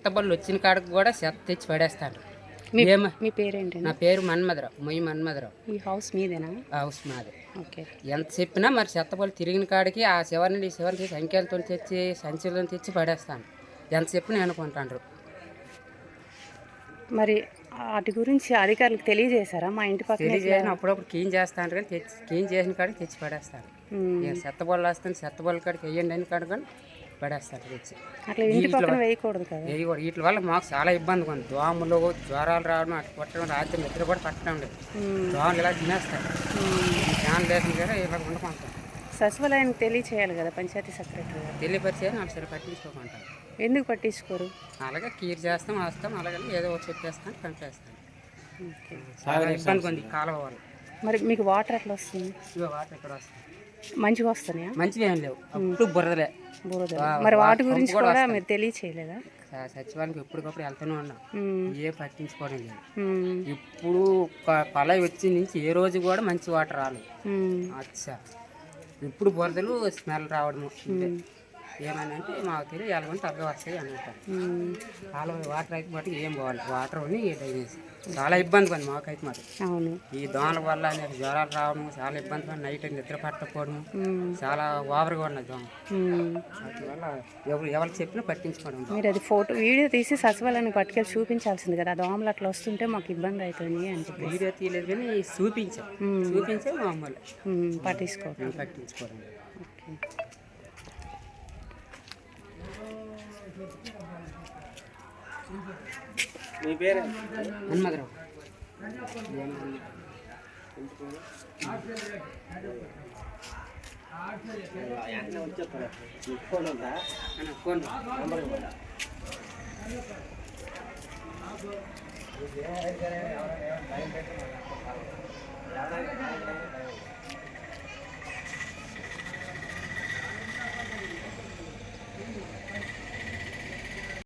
చెత్తబళ్ళు వచ్చిన కాడికి కూడా చెత్త తెచ్చి పడేస్తాను. మీ పేరేంటి? నా పేరు మన్మధరావు, మొయ్యి మన్మధరావు. ఈ హౌస్ మీదేనా? హౌస్ మాది. ఓకే. ఎంత చెప్పినా మరి చెత్తబళ్ళు తిరిగిన కాడికి ఆ చివరిని ఈ చివరికి సంఖ్యలతో తెచ్చి సంచులతో తెచ్చి పడేస్తాను. ఎంత చెప్పినా అనుకుంటాండ్రు. మరి వాటి గురించి అధికారులకు తెలియజేశారా? మా ఇంటి పక్కన తెలియజేయని అప్పుడప్పుడు క్లీన్ చేస్తాను, కానీ క్లీన్ చేసిన కాడికి తెచ్చి పడేస్తాను. చెత్తబళ్ళు వస్తాను, చెత్తబళ్ళు కాడికి వేయండి అని కాడికి కానీ పడేస్తారు తెచ్చి. అట్లా ఇంటి పక్కన వేయకూడదు కదా. వేయకూడదు. వీటి వల్ల మాకు చాలా ఇబ్బందిగా ఉంది. దోమలు, జ్వరాలు రావడం, అటు కొట్టడం, రాత్రి నిద్ర కూడా పట్టడం లేదు. దోమలు ఇలా తినేస్తాయి. ఫ్యాన్ లేకుండా కూడా ఇలా ఉండకుంటాం. సచివాలయానికి తెలియచేయాలి కదా పంచాయతీ సెక్రటరీ గారు. తెలియపరిచేది నాకు సరే పట్టించుకోకుంటాను. ఎందుకు పట్టించుకోరు? అలాగే కీర్ చేస్తాం, వస్తాం, అలాగే ఏదో ఒకటి చెప్పేస్తాం, పంపేస్తాం. చాలా ఇబ్బందిగా ఉంది కాలువ వాళ్ళు. మరి మీకు వాటర్ ఎట్లా వస్తుంది? వాటర్ ఎక్కడ వస్తుంది? మంచిగా వస్తున్నాయా? మంచిగా ఏం లేవు, అప్పుడు బురదలే. మరి వాటి గురించి కూడా మీరు తెలియచేయలేదా? సచివాలయానికి ఎప్పటికప్పుడు వెళ్తూనే ఉన్నాం, ఏ పట్టించుకోవడం లేదు. ఇప్పుడు కొలాయి వచ్చి నుంచి ఏ రోజు కూడా మంచి వాటర్ రాలేదు. అచ్చా ఇప్పుడు బురదలు స్మెల్ రావడము. ఏమైనా అంటే మాకు తెలియదు, ఎలాగొంటే అర్థం వస్తాయి అనుకుంటారు. కాలువ వాటర్ అయితే మటుకు ఏం పోవాలి, వాటర్ అని డ్రైనేజ్ చాలా ఇబ్బంది పని మాకైతే మాట. అవును, ఈ దోమల వల్ల అనేక జ్వరాలు రావడం చాలా ఇబ్బంది పని. నైట్ నిద్ర పట్టకపోవడం చాలా ఓవర్గా ఉన్నాయి దోమ. వాటి వల్ల ఎవరికి చెప్పినా పట్టించుకోవడం. మీరు అది ఫోటో వీడియో తీసి సచివాలయాన్ని పట్టుకెళ్ళి చూపించాల్సింది కదా. దోమలు అట్లా వస్తుంటే మాకు ఇబ్బంది అవుతుంది అని చెప్పి. వీడియో తీయలేదు కానీ చూపించే మామూలు పట్టించుకోవడం. ఓకే. మీ పేరు? మన్మధరావు. ఫోన్ ఉందా? Phone number